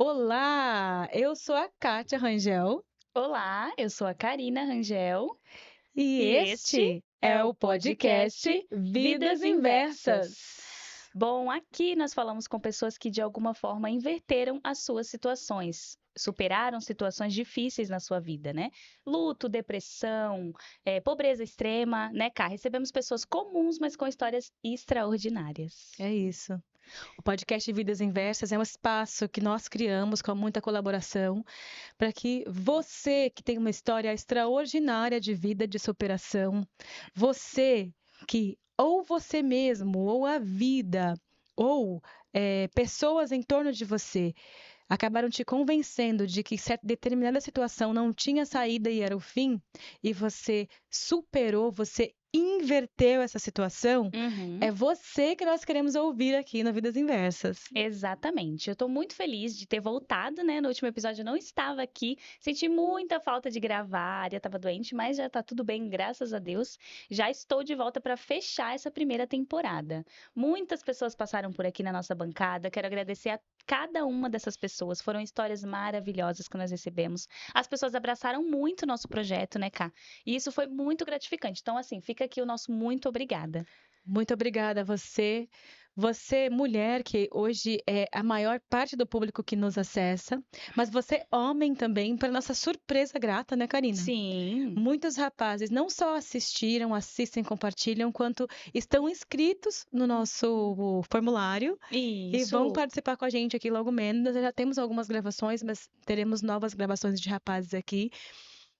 Olá, eu sou a Kátia Rangel Olá, eu sou a Karina Rangel e e este este é é o o podcast podcast Vidas Vidas Inversas. Inversas. Bom, aqui nós falamos com pessoas que de alguma forma inverteram as suas situações, superaram situações difíceis na sua vida, né? Luto, depressão, pobreza extrema, né, Cá? Recebemos pessoas comuns, mas com histórias extraordinárias. É isso. O podcast Vidas Inversas é um espaço que nós criamos com muita colaboração para que você que tem uma história extraordinária de vida, de superação, você que ou você mesmo, ou a vida, ou pessoas em torno de você acabaram te convencendo de que determinada situação não tinha saída e era o fim, e você superou, você inverteu essa situação, Uhum. é você que nós queremos ouvir aqui no Vidas Inversas. Exatamente. Eu tô muito feliz de ter voltado, né? No último episódio eu não estava aqui. Senti muita falta de gravar, a área estava doente, mas já tá tudo bem, graças a Deus. Já estou de volta para fechar essa primeira temporada. Muitas pessoas passaram por aqui na nossa bancada. Quero agradecer a cada uma dessas pessoas. Foram histórias maravilhosas que nós recebemos. As pessoas abraçaram muito o nosso projeto, né, Cá? E isso foi muito gratificante. Então, assim, fica aqui o nosso muito obrigada. Muito obrigada a você. Você, mulher, que hoje é a maior parte do público que nos acessa, mas você, homem também, para nossa surpresa grata, né, Karina? Sim, Muitos rapazes não só assistiram, assistem, compartilham, quanto estão inscritos no nosso formulário e vão isso. participar com a gente aqui logo menos. Nós já temos algumas gravações, mas teremos novas gravações de rapazes aqui.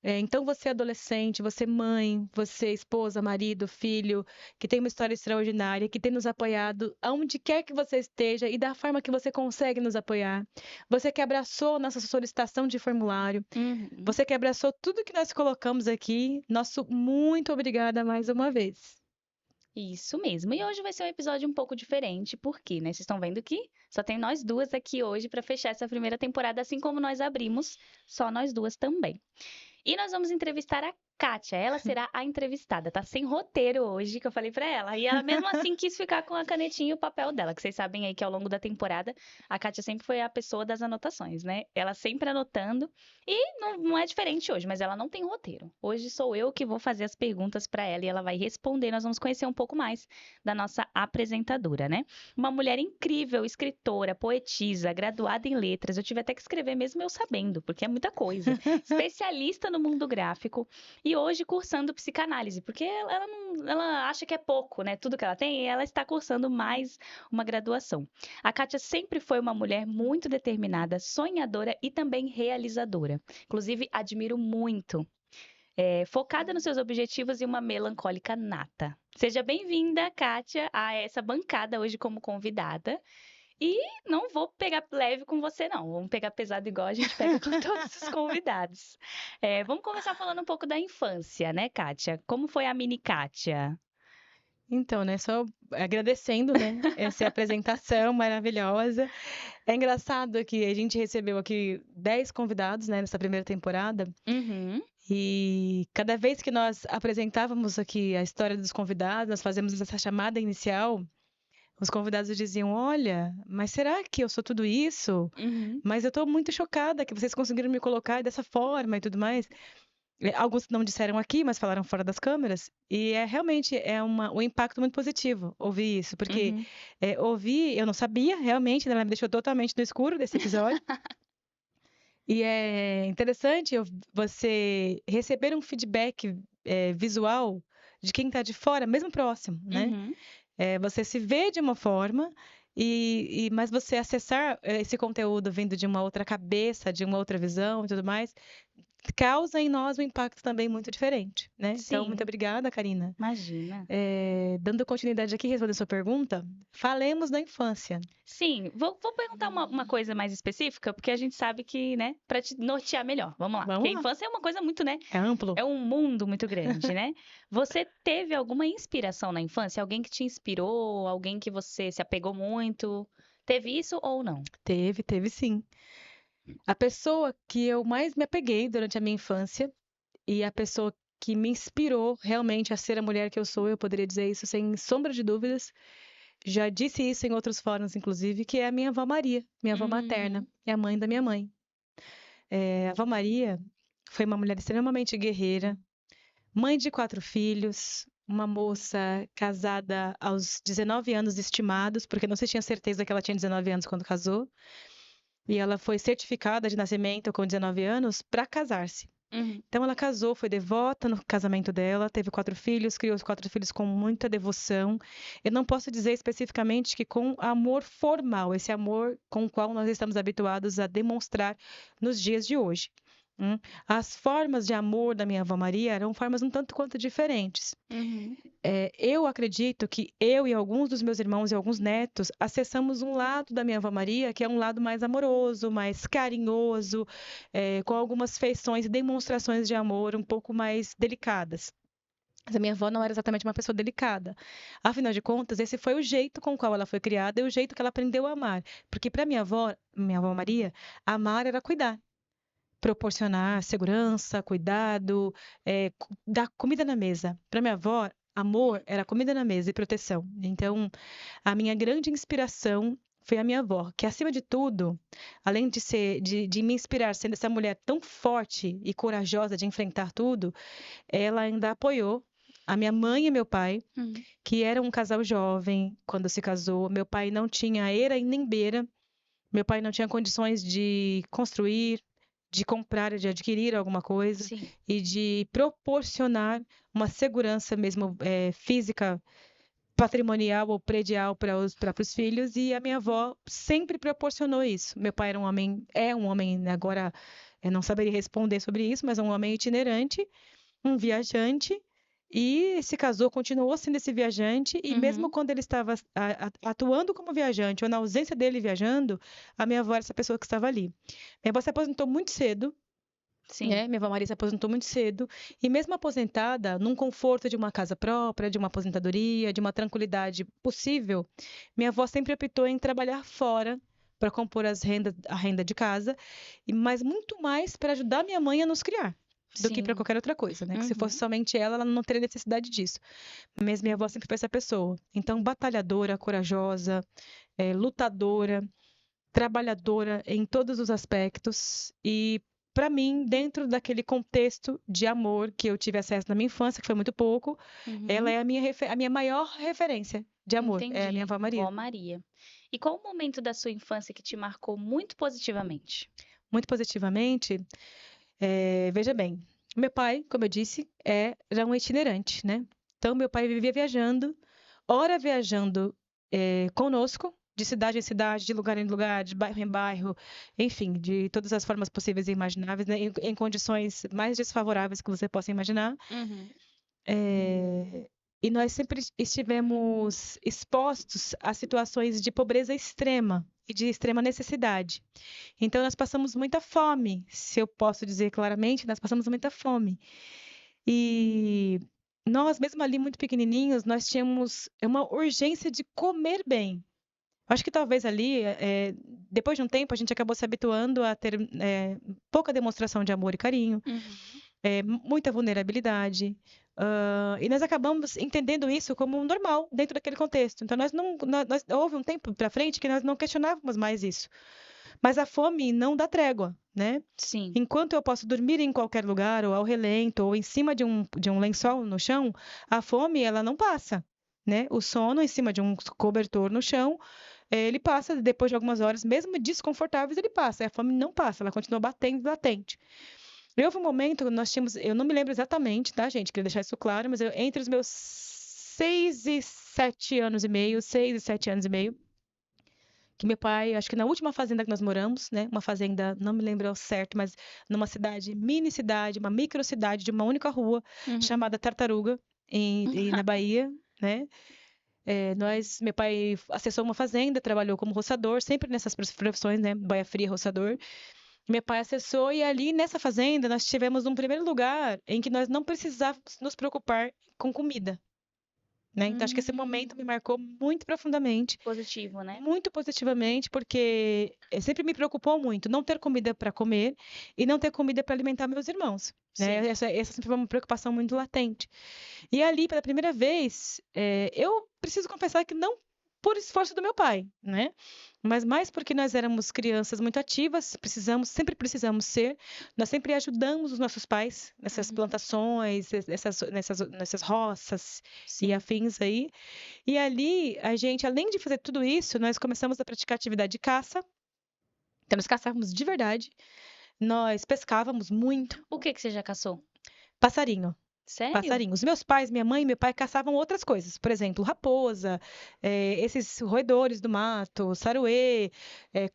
Então, você adolescente, você mãe, você esposa, marido, filho, que tem uma história extraordinária, que tem nos apoiado aonde quer que você esteja e da forma que você consegue nos apoiar. Você que abraçou nossa solicitação de formulário, Uhum. você que abraçou tudo que nós colocamos aqui, nosso muito obrigada mais uma vez. Isso mesmo. E hoje vai ser um episódio um pouco diferente, porque, né? Vocês estão vendo que só tem nós duas aqui hoje para fechar essa primeira temporada, assim como nós abrimos, só nós duas também. E nós vamos entrevistar a Kátia. Ela será a entrevistada. Tá sem roteiro hoje, que eu falei pra ela. E ela mesmo assim quis ficar com a canetinha e o papel dela, que vocês sabem aí que ao longo da temporada a Kátia sempre foi a pessoa das anotações, né? Ela sempre anotando. E não é diferente hoje, mas ela não tem roteiro. Hoje sou eu que vou fazer as perguntas pra ela e ela vai responder. Nós vamos conhecer um pouco mais da nossa apresentadora, né? Uma mulher incrível, escritora, poetisa, graduada em letras. Eu tive até que escrever mesmo eu sabendo, porque é muita coisa, especialista no mundo gráfico e hoje cursando psicanálise, porque ela acha que é pouco, né? Tudo que ela tem, e ela está cursando mais uma graduação. A Kátia sempre foi uma mulher muito determinada, sonhadora e também realizadora. Inclusive, admiro muito. Focada nos seus objetivos e uma melancólica nata. Seja bem-vinda, Kátia, a essa bancada hoje como convidada. E não vou pegar leve com você, não. Vamos pegar pesado igual a gente pega com todos os convidados. Vamos começar falando um pouco da infância, né, Kátia? Como foi a mini Kátia? Então, né, só agradecendo, né, essa apresentação maravilhosa. É engraçado que a gente recebeu aqui 10 convidados, né, nessa primeira temporada, Uhum. e cada vez que nós apresentávamos aqui a história dos convidados, nós fazemos essa chamada inicial, os convidados diziam: Olha, mas será que eu sou tudo isso? Uhum. Mas eu estou muito chocada que vocês conseguiram me colocar dessa forma e tudo mais. Alguns não disseram aqui, mas falaram fora das câmeras, e realmente um impacto muito positivo ouvir isso, porque Uhum. ouvir, eu não sabia realmente, né, ela me deixou totalmente no escuro desse episódio. E é interessante você receber um feedback visual de quem está de fora, mesmo próximo, né? Uhum. Você se vê de uma forma, mas você acessar esse conteúdo vindo de uma outra cabeça, de uma outra visão e tudo mais, causa em nós um impacto também muito diferente, né? Então, muito Sim, obrigada, Karina. imagina. Dando continuidade aqui, respondendo a sua pergunta, falemos da infância. Sim, vou perguntar uma coisa mais específica, porque a gente sabe que, né, para te nortear melhor. Vamos lá. Porque a Vamos lá. infância é uma coisa muito, né? É amplo? É um mundo muito grande, né? Você teve alguma inspiração na infância? Alguém que te inspirou? Alguém que você se apegou muito? Teve isso ou não? Teve sim. A pessoa que eu mais me apeguei durante a minha infância e a pessoa que me inspirou realmente a ser a mulher que eu sou, eu poderia dizer isso sem sombra de dúvidas, Já disse isso em outros fóruns, inclusive, que é a minha avó Maria, minha avó materna, é a mãe da minha mãe. A avó Maria foi uma mulher extremamente guerreira, mãe de 4 filhos, uma moça casada aos 19 anos estimados, porque não se tinha certeza que ela tinha 19 anos quando casou, e ela foi certificada de nascimento com 19 anos para casar-se. Então ela casou, foi devota no casamento dela, teve 4 filhos, criou os 4 filhos com muita devoção. Eu não posso dizer especificamente que com amor formal, esse amor com o qual nós estamos habituados a demonstrar nos dias de hoje. As formas de amor da minha avó Maria eram formas um tanto quanto diferentes. Eu acredito que eu e alguns dos meus irmãos e alguns netos acessamos um lado da minha avó Maria, que é um lado mais amoroso, mais carinhoso, com algumas feições e demonstrações de amor um pouco mais delicadas. Mas a minha avó não era exatamente uma pessoa delicada. Afinal de contas, esse foi o jeito com o qual ela foi criada e o jeito que ela aprendeu a amar. Porque para minha avó Maria, amar era cuidar. Proporcionar segurança, cuidado, dar comida na mesa. Para minha avó, amor era comida na mesa e proteção. Então, a minha grande inspiração foi a minha avó, que acima de tudo, além de me inspirar sendo essa mulher tão forte e corajosa de enfrentar tudo, ela ainda apoiou a minha mãe e meu pai, que eram um casal jovem quando se casou. Meu pai não tinha eira e nem beira. Meu pai não tinha condições de construir, de comprar, de adquirir alguma coisa. Sim. E de proporcionar uma segurança mesmo física, patrimonial ou predial para os filhos. E a minha avó sempre proporcionou isso. Meu pai é um homem, agora eu não saberia responder sobre isso, mas é um homem itinerante, um viajante. E se casou, continuou sendo esse viajante, e mesmo quando ele estava atuando como viajante, ou na ausência dele viajando, a minha avó era essa pessoa que estava ali. Minha avó se aposentou muito cedo, Sim. minha avó Maria se aposentou muito cedo, e mesmo aposentada, num conforto de uma casa própria, de uma aposentadoria, de uma tranquilidade possível, minha avó sempre optou em trabalhar fora para compor a renda de casa, mas muito mais para ajudar minha mãe a nos criar do que para qualquer outra coisa, né? Que se fosse somente ela não teria necessidade disso. Mas minha avó sempre foi essa pessoa. Então, batalhadora, corajosa, lutadora, trabalhadora em todos os aspectos. E, para mim, dentro daquele contexto de amor que eu tive acesso na minha infância, que foi muito pouco, ela é a minha maior referência de amor. Entendi. É a minha avó Maria. Vó Maria. E qual o momento da sua infância que te marcou muito positivamente? Muito positivamente. Veja bem, meu pai, como eu disse, era um itinerante, né? Então, meu pai vivia viajando, ora viajando conosco, de cidade em cidade, de lugar em lugar, de bairro em bairro, enfim, de todas as formas possíveis e imagináveis, né? Em condições mais desfavoráveis que você possa imaginar. E nós sempre estivemos expostos a situações de pobreza extrema e de extrema necessidade. Então, nós passamos muita fome, se eu posso dizer claramente, nós passamos muita fome. E nós, mesmo ali muito pequenininhos, nós tínhamos uma urgência de comer bem. Acho que talvez ali, depois de um tempo, a gente acabou se habituando a ter pouca demonstração de amor e carinho, muita vulnerabilidade. E nós acabamos entendendo isso como normal dentro daquele contexto. Então, houve um tempo para frente que nós não questionávamos mais isso. Mas a fome não dá trégua, né? Sim. Enquanto eu posso dormir em qualquer lugar, ou ao relento, ou em cima de um lençol no chão, a fome, ela não passa, né? O sono em cima de um cobertor no chão, ele passa depois de algumas horas, mesmo desconfortáveis, ele passa. A fome não passa, ela continua batendo latente. E houve um momento que nós tínhamos, eu não me lembro exatamente, tá, gente? Queria deixar isso claro, mas entre os meus 6 e 7 anos e meio, que meu pai, acho que na última fazenda que nós moramos, né, uma fazenda, não me lembro ao certo, mas numa mini cidade, uma micro cidade de uma única rua, chamada Tartaruga, na Bahia, né? Meu pai acessou uma fazenda, trabalhou como roçador, sempre nessas profissões, né, boia fria, roçador. Meu pai acessou e ali nessa fazenda nós tivemos um primeiro lugar em que nós não precisávamos nos preocupar com comida. Né? Então, acho que esse momento me marcou muito profundamente. Positivo, né? Muito positivamente, porque sempre me preocupou muito não ter comida para comer e não ter comida para alimentar meus irmãos. Né? Essa sempre foi uma preocupação muito latente. E ali, pela primeira vez, eu preciso confessar que não por esforço do meu pai, né? Mas mais porque nós éramos crianças muito ativas, sempre precisamos ser. Nós sempre ajudamos os nossos pais nessas plantações, nessas roças e Sim. afins aí. E ali, a gente, além de fazer tudo isso, nós começamos a praticar atividade de caça. Então, nós caçávamos de verdade. Nós pescávamos muito O que que você já caçou? passarinho. Sério? Passarinhos. Meus pais, minha mãe e meu pai caçavam outras coisas. Por exemplo, raposa, esses roedores do mato, saruê,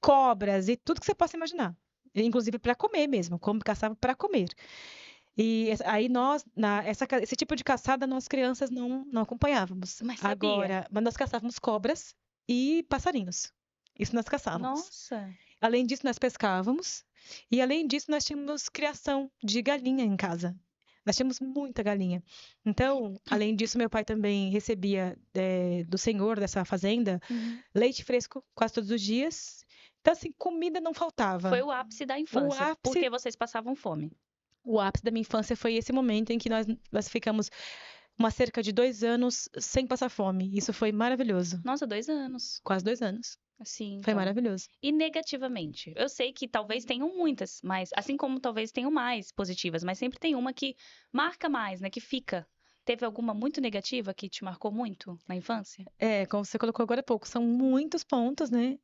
cobras e tudo que você possa imaginar. Inclusive para comer mesmo, como caçava para comer. E aí nós, esse tipo de caçada, nós crianças não acompanhávamos. Mas sabia? Agora, mas nós caçávamos cobras e passarinhos. Isso nós caçávamos. Nossa. Além disso, nós pescávamos. E além disso, nós tínhamos criação de galinha em casa. Nós tínhamos muita galinha. Então, além disso, meu pai também recebia do senhor dessa fazenda leite fresco quase todos os dias. Então, assim, comida não faltava. Foi o ápice da infância, porque vocês passavam fome. O ápice da minha infância foi esse momento em que nós ficamos uma cerca de 2 anos sem passar fome. Isso foi maravilhoso. Nossa, 2 anos. Quase 2 anos. Assim, Foi então. maravilhoso. E negativamente? Eu sei que talvez tenham muitas, mas assim como talvez tenham mais positivas, mas sempre tem uma que marca mais, né? Que fica. Teve alguma muito negativa que te marcou muito na infância? Como você colocou agora há pouco, são muitos pontos, né?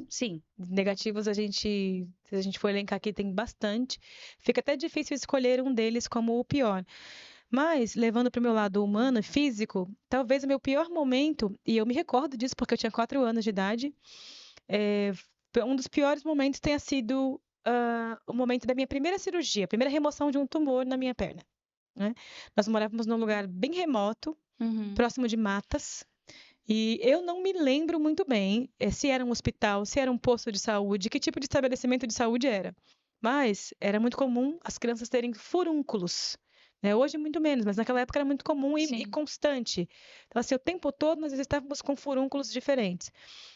Sim. Negativos, se a gente for elencar aqui, tem bastante. Fica até difícil escolher um deles como o pior. Mas, levando para o meu lado humano, físico, talvez o meu pior momento, e eu me recordo disso porque eu tinha 4 anos de idade, um dos piores momentos tenha sido o momento da minha primeira cirurgia, a primeira remoção de um tumor na minha perna, né? Nós morávamos num lugar bem remoto, próximo de matas, e eu não me lembro muito bem se era um hospital, se era um posto de saúde, que tipo de estabelecimento de saúde era. Mas era muito comum as crianças terem furúnculos, né? Hoje muito menos, mas naquela época era muito comum e Sim. constante. Então, assim, o tempo todo nós estávamos com furúnculos diferentes.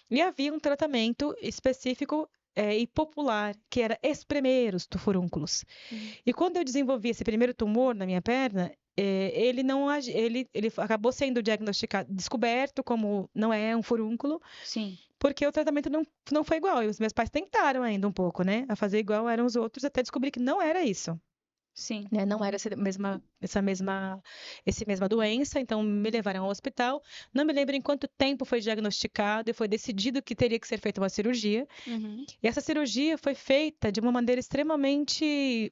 E havia um tratamento específico e popular, que era espremer os furúnculos. E quando eu desenvolvi esse primeiro tumor na minha perna, ele não ele acabou sendo descoberto como não é um furúnculo, Sim. porque o tratamento não foi igual. E os meus pais tentaram ainda um pouco, né, a fazer igual eram os outros, até descobrir que não era isso. Sim. Né? Não era essa mesma doença, então me levaram ao hospital. Não me lembro em quanto tempo foi diagnosticado e foi decidido que teria que ser feita uma cirurgia. E essa cirurgia foi feita de uma maneira extremamente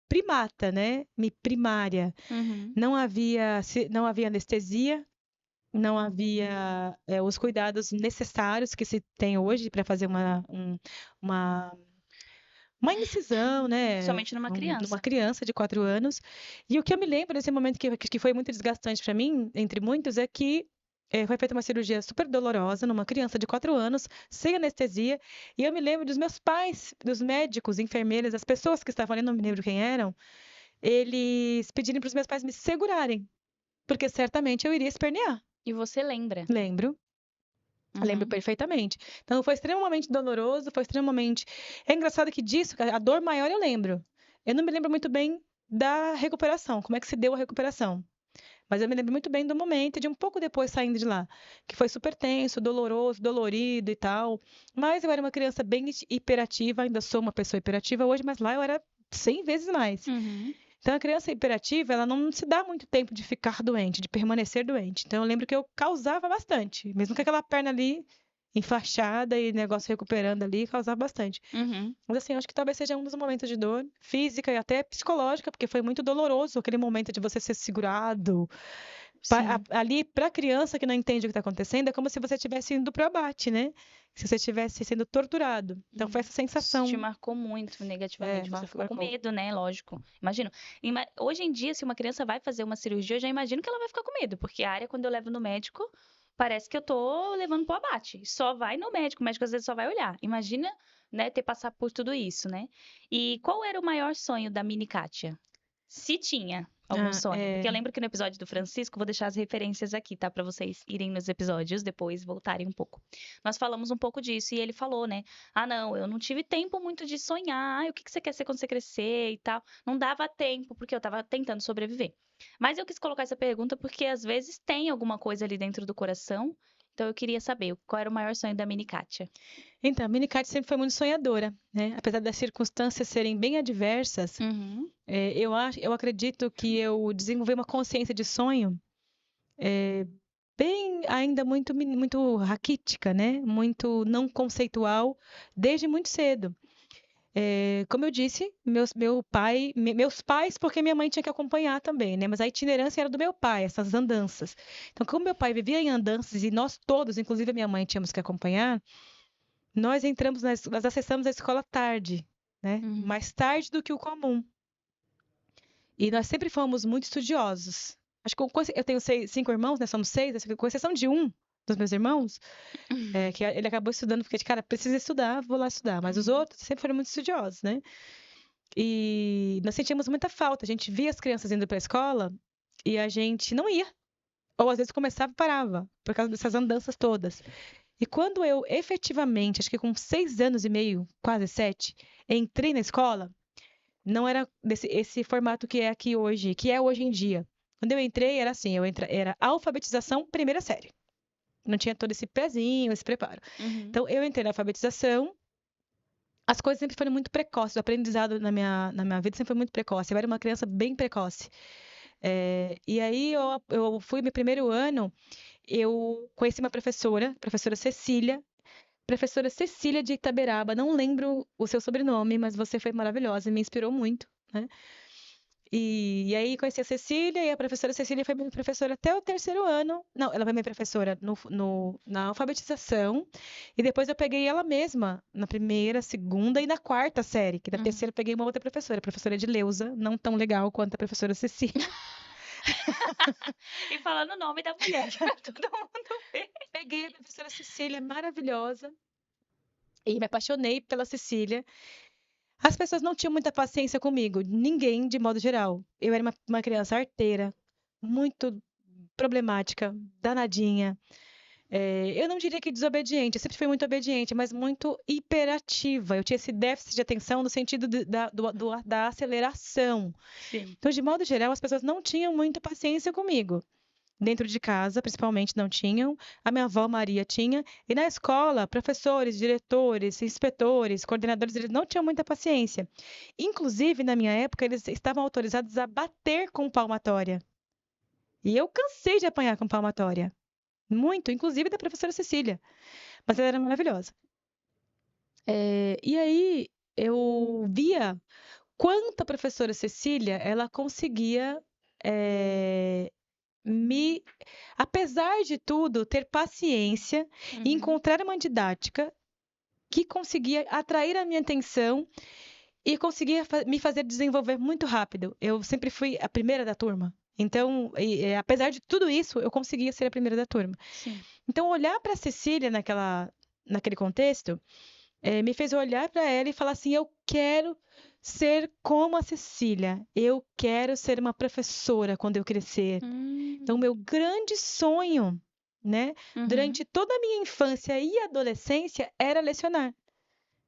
primata, né? Primária. Não havia anestesia, não havia os cuidados necessários que se tem hoje para fazer uma incisão, né? Somente numa criança. Numa criança de 4 anos. E o que eu me lembro nesse momento que foi muito desgastante para mim, entre muitos, é que foi feita uma cirurgia super dolorosa numa criança de 4 anos, sem anestesia. E eu me lembro dos meus pais, dos médicos, enfermeiras, as pessoas que estavam ali, não me lembro quem eram, eles pedirem para os meus pais me segurarem, porque certamente eu iria espernear. E você lembra? Lembro. Lembro perfeitamente. Então, foi extremamente doloroso, foi extremamente. É engraçado que disso, a dor maior eu lembro. Eu não me lembro muito bem da recuperação, como é que se deu a recuperação. Mas eu me lembro muito bem do momento, de um pouco depois saindo de lá, que foi super tenso, doloroso, dolorido e tal. Mas eu era uma criança bem hiperativa, ainda sou uma pessoa hiperativa hoje, mas lá eu era 100 vezes mais. Então, a criança hiperativa, ela não se dá muito tempo de ficar doente, de permanecer doente. Então, eu lembro que eu causava bastante. Mesmo com aquela perna ali enfaixada e negócio recuperando ali, causava bastante. Mas, assim, eu acho que talvez seja um dos momentos de dor física e até psicológica, porque foi muito doloroso aquele momento de você ser segurado. Ali, para a criança que não entende o que está acontecendo, é como se você estivesse indo para o abate, né? Se você estivesse sendo torturado. Então, foi essa sensação. Te marcou muito negativamente. Você ficou com medo, né? Lógico. Imagino. Hoje em dia, se uma criança vai fazer uma cirurgia, eu já imagino que ela vai ficar com medo, porque a área, quando eu levo no médico, parece que eu tô levando pro abate. Só vai no médico, o médico às vezes só vai olhar. Imagina, né, ter passado por tudo isso, né? E qual era o maior sonho da mini Kátia? Se tinha algum sonho. Porque eu lembro que no episódio do Francisco, vou deixar as referências aqui, tá? Pra vocês irem nos episódios, depois voltarem um pouco. Nós falamos um pouco disso e ele falou, né? Ah, não, eu não tive tempo muito de sonhar. O que você quer ser quando você crescer e tal? Não dava tempo, porque eu tava tentando sobreviver. Mas eu quis colocar essa pergunta porque às vezes tem alguma coisa ali dentro do coração. Então eu queria saber qual era o maior sonho da mini Kátia. Então, a mini Kátia sempre foi muito sonhadora, né? Apesar das circunstâncias serem bem adversas, Uhum. eu acredito que eu desenvolvi uma consciência de sonho bem ainda muito raquítica, né? Muito não conceitual desde muito cedo. Como eu disse, meus pais, porque minha mãe tinha que acompanhar também, né? Mas a itinerância era do meu pai, essas andanças. Então, como meu pai vivia em andanças e nós todos, inclusive a minha mãe, tínhamos que acompanhar, nós acessamos a escola tarde, né? Uhum. Mais tarde do que o comum. E nós sempre fomos muito estudiosos. Acho que eu tenho cinco irmãos, né? Somos seis, com exceção de um dos meus irmãos, que ele acabou estudando porque, cara, precisa estudar, vou lá estudar. Mas os Uhum. outros sempre foram muito estudiosos, né? E nós sentíamos muita falta. A gente via as crianças indo para a escola e a gente não ia. Ou às vezes começava e parava, por causa dessas andanças todas. E quando eu efetivamente, acho que com 6 anos e meio, quase 7, entrei na escola, não era esse formato que é aqui hoje, que é hoje em dia. Quando eu entrei, era assim, era alfabetização primeira série. Não tinha todo esse pezinho, esse preparo. Uhum. Então, eu entrei na alfabetização, as coisas sempre foram muito precoces, o aprendizado na minha vida sempre foi muito precoce. Eu era uma criança bem precoce. E aí, eu fui, meu primeiro ano, eu conheci uma professora, professora Cecília de Itaberaba. Não lembro o seu sobrenome, mas você foi maravilhosa e me inspirou muito, né? E aí conheci a Cecília, e a professora Cecília foi minha professora até o terceiro ano. Não, ela foi minha professora na alfabetização, e depois eu peguei ela mesma na primeira, segunda e na quarta série, que na Uhum. terceira eu peguei uma outra professora, a professora Edileuza, não tão legal quanto a professora Cecília. E falando o nome da mulher, pra todo mundo ver. Peguei a professora Cecília, maravilhosa, e me apaixonei pela Cecília. As pessoas não tinham muita paciência comigo, ninguém, de modo geral. Eu era uma criança arteira, muito problemática, danadinha. Eu não diria que desobediente, eu sempre fui muito obediente, mas muito hiperativa. Eu tinha esse déficit de atenção no sentido da aceleração. Sim. Então, de modo geral, as pessoas não tinham muita paciência comigo. Dentro de casa, principalmente, não tinham. A minha avó Maria tinha. E na escola, professores, diretores, inspetores, coordenadores, eles não tinham muita paciência. Inclusive, na minha época, eles estavam autorizados a bater com palmatória. E eu cansei de apanhar com palmatória. Muito, inclusive da professora Cecília. Mas ela era maravilhosa. E aí eu via quanto a professora Cecília ela conseguia é, me, apesar de tudo, ter paciência e Uhum. encontrar uma didática que conseguia atrair a minha atenção e conseguia me fazer desenvolver muito rápido. Eu sempre fui a primeira da turma. Então, apesar de tudo isso, eu conseguia ser a primeira da turma. Sim. Então, olhar para a Cecília naquele contexto, me fez olhar para ela e falar assim: eu quero ser como a Cecília, eu quero ser uma professora quando eu crescer. Então, Hum. meu grande sonho, né, Uhum. durante toda a minha infância e adolescência era lecionar.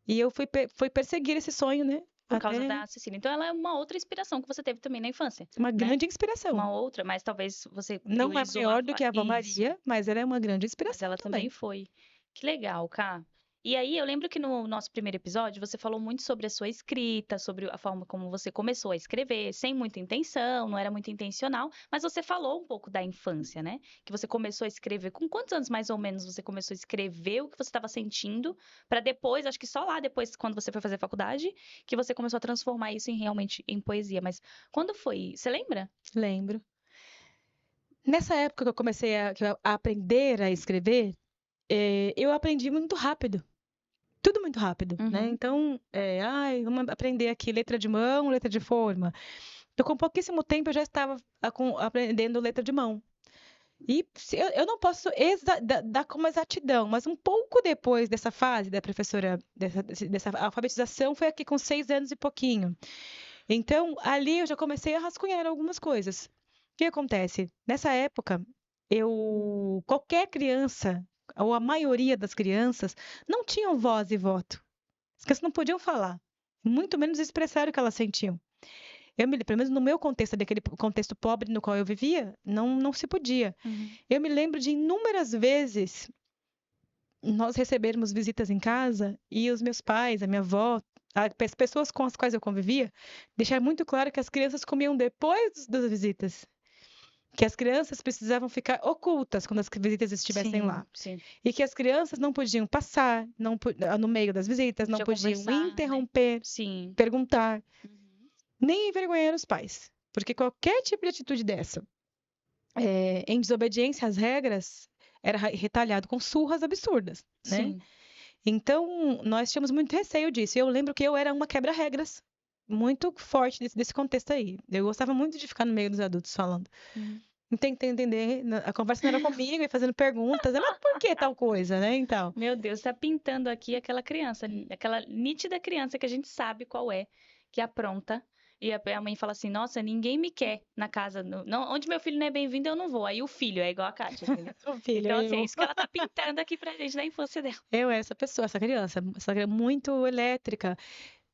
E eu fui perseguir esse sonho, né, Por causa até da Cecília. Então ela é uma outra inspiração que você teve também na infância, uma né? grande inspiração. Uma outra, mas talvez você Não é priorizou a maior do que a avó isso. Maria, mas ela é uma grande Mas inspiração ela também também. foi. Que legal, Ká. E aí, eu lembro que no nosso primeiro episódio você falou muito sobre a sua escrita, sobre a forma como você começou a escrever, sem muita intenção, não era muito intencional, mas você falou um pouco da infância, né? Que você começou a escrever. Com quantos anos mais ou menos você começou a escrever o que você estava sentindo, para depois, acho que só lá depois, quando você foi fazer faculdade, que você começou a transformar isso realmente em poesia. Mas quando foi? Você lembra? Lembro. Nessa época que eu comecei a aprender a escrever, eu aprendi muito rápido. Tudo muito rápido, né? Uhum. Então, vamos aprender aqui letra de mão, letra de forma. Então, com pouquíssimo tempo, eu já estava aprendendo letra de mão. E eu não posso dar como exatidão, mas um pouco depois dessa fase da professora, dessa alfabetização, foi aqui com 6 anos e pouquinho. Então, ali eu já comecei a rascunhar algumas coisas. O que acontece? Nessa época, qualquer criança, ou a maioria das crianças, não tinham voz e voto. As crianças não podiam falar, muito menos expressar o que elas sentiam. Pelo menos no meu contexto, daquele contexto pobre no qual eu vivia, não se podia. Eu me lembro de inúmeras vezes nós recebermos visitas em casa e os meus pais, a minha avó, as pessoas com as quais eu convivia, deixar muito claro que as crianças comiam depois das visitas. Que as crianças precisavam ficar ocultas quando as visitas estivessem lá. Sim. E que as crianças não podiam passar no meio das visitas, não podiam interromper, né? Sim. perguntar, nem envergonhar os pais. Porque qualquer tipo de atitude dessa, em desobediência às regras, era retalhado com surras absurdas, né? Sim. Então, nós tínhamos muito receio disso. E eu lembro que eu era uma quebra-regras muito forte desse contexto aí. Eu gostava muito de ficar no meio dos adultos falando. Tentar entender, a conversa não era comigo e fazendo perguntas, mas por que tal coisa, né? Então. Meu Deus, tá pintando aqui aquela criança, aquela nítida criança que a gente sabe qual é, que apronta. E a mãe fala assim: nossa, ninguém me quer na casa. Não, onde meu filho não é bem-vindo, eu não vou. Aí o filho é igual a Kátia, entendeu? O filho, então, assim, é isso que ela tá pintando aqui pra gente da infância dela. Eu era essa pessoa, essa criança muito elétrica.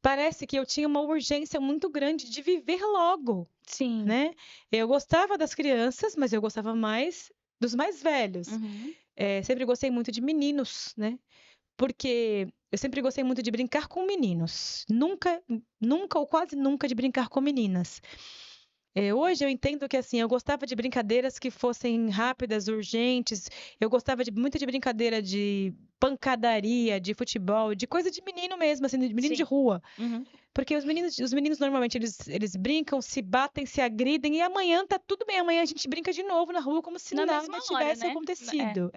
Parece que eu tinha uma urgência muito grande de viver logo. Sim. Né? Eu gostava das crianças, mas eu gostava mais dos mais velhos. Sempre gostei muito de meninos, né? Porque eu sempre gostei muito de brincar com meninos. Nunca ou quase nunca de brincar com meninas. Hoje eu entendo que assim, eu gostava de brincadeiras que fossem rápidas, urgentes. Eu gostava muito de brincadeira de pancadaria, de futebol, de coisa de menino mesmo, assim, de menino de rua. Porque os meninos normalmente eles brincam, se batem, se agridem e amanhã tá tudo bem. Amanhã a gente brinca de novo na rua como se nada tivesse acontecido.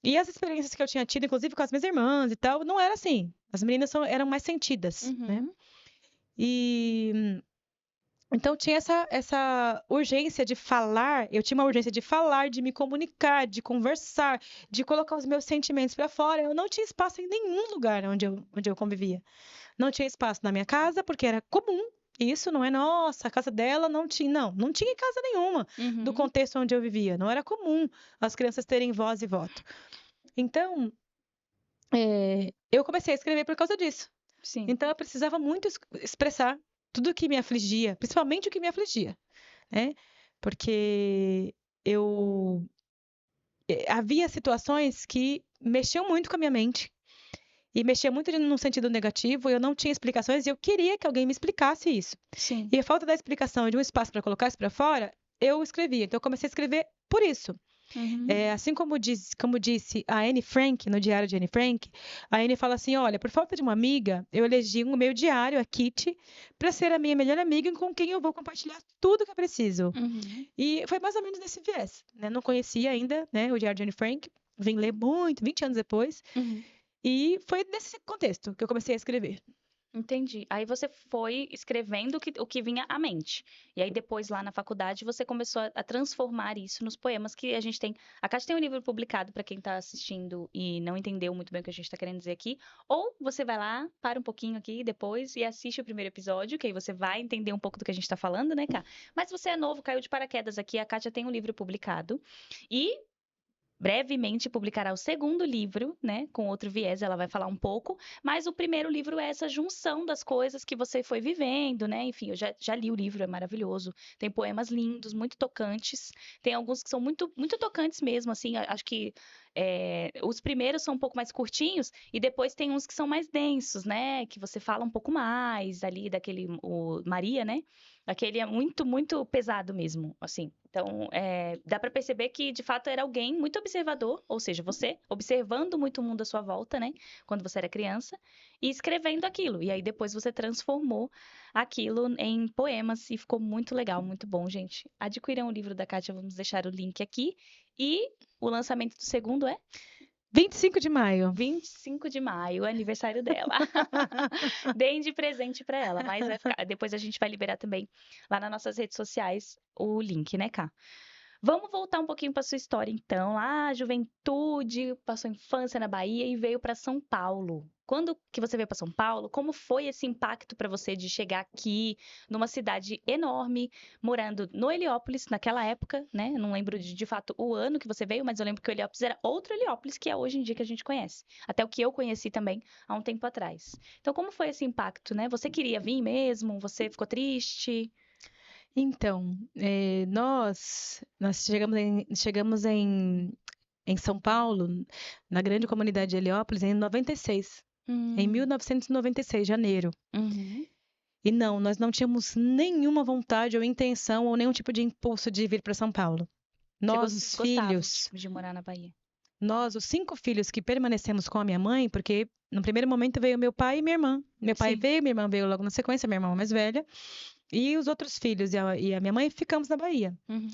E as experiências que eu tinha tido, inclusive com as minhas irmãs e tal, não era assim. As meninas eram mais sentidas, né? E então tinha essa urgência de falar, eu tinha uma urgência de falar, de me comunicar, de conversar, de colocar os meus sentimentos para fora. Eu não tinha espaço em nenhum lugar onde eu convivia. Não tinha espaço na minha casa, porque era comum. Isso não é nossa, a casa dela não tinha, não tinha em casa nenhuma do contexto onde eu vivia. Não era comum as crianças terem voz e voto. Então, eu comecei a escrever por causa disso. Sim. Então, eu precisava muito expressar tudo o que me afligia, principalmente o que me afligia, né? Porque havia situações que mexiam muito com a minha mente e mexia muito num sentido negativo, eu não tinha explicações e eu queria que alguém me explicasse isso. Sim. E a falta da explicação de um espaço para colocar isso para fora, eu escrevia. Então, eu comecei a escrever por isso. Assim como disse a Anne Frank, no diário de Anne Frank, a Anne fala assim, olha, por falta de uma amiga, eu elegi o meu diário, a Kitty, para ser a minha melhor amiga com quem eu vou compartilhar tudo que eu preciso. E foi mais ou menos nesse viés. Né? Não conhecia ainda, né, o diário de Anne Frank, vim ler muito, 20 anos depois. E foi nesse contexto que eu comecei a escrever. Entendi. Aí você foi escrevendo o que vinha à mente. E aí depois lá na faculdade você começou a transformar isso nos poemas que a gente tem. A Kátia tem um livro publicado para quem está assistindo e não entendeu muito bem o que a gente está querendo dizer aqui. Ou você vai lá, para um pouquinho aqui depois e assiste o primeiro episódio, que aí você vai entender um pouco do que a gente está falando, né, Ká? Mas se você é novo, caiu de paraquedas aqui, a Kátia tem um livro publicado. E brevemente publicará o segundo livro, né, com outro viés, ela vai falar um pouco, mas o primeiro livro é essa junção das coisas que você foi vivendo, né, enfim, eu já li o livro, é maravilhoso, tem poemas lindos, muito tocantes, tem alguns que são muito, muito tocantes mesmo, assim, acho que os primeiros são um pouco mais curtinhos e depois tem uns que são mais densos, né, que você fala um pouco mais ali daquele, o Maria, né, aquele é muito, muito pesado mesmo, assim. Então, dá para perceber que, de fato, era alguém muito observador, ou seja, você observando muito o mundo à sua volta, né? Quando você era criança, e escrevendo aquilo. E aí, depois, você transformou aquilo em poemas e ficou muito legal, muito bom, gente. Adquiram o livro da Kátia, vamos deixar o link aqui. E o lançamento do segundo é? 25 de maio. 25 de maio, aniversário dela. Deem de presente para ela, mas depois a gente vai liberar também lá nas nossas redes sociais o link, né, Ká? Vamos voltar um pouquinho para sua história, então. Lá, juventude, passou a infância na Bahia e veio para São Paulo. Quando que você veio para São Paulo? Como foi esse impacto para você de chegar aqui, numa cidade enorme, morando no Heliópolis naquela época, né? Eu não lembro de fato o ano que você veio, mas eu lembro que o Heliópolis era outro Heliópolis que é hoje em dia que a gente conhece. Até o que eu conheci também há um tempo atrás. Então, como foi esse impacto, né? Você queria vir mesmo? Você ficou triste? Então, nós chegamos em São Paulo, na grande comunidade de Heliópolis, em 96, em Hum, 1996, janeiro. uhum. E não, nós não tínhamos nenhuma vontade ou intenção ou nenhum tipo de impulso de vir para São Paulo. Nós, Vocês os gostavam filhos, de morar na Bahia? nós, os 5 filhos que permanecemos com a minha mãe, porque no primeiro momento veio meu pai e minha irmã. Meu pai Sim. veio, minha irmã veio logo na sequência, minha irmã mais velha, e os outros filhos e a minha mãe ficamos na Bahia. Uhum.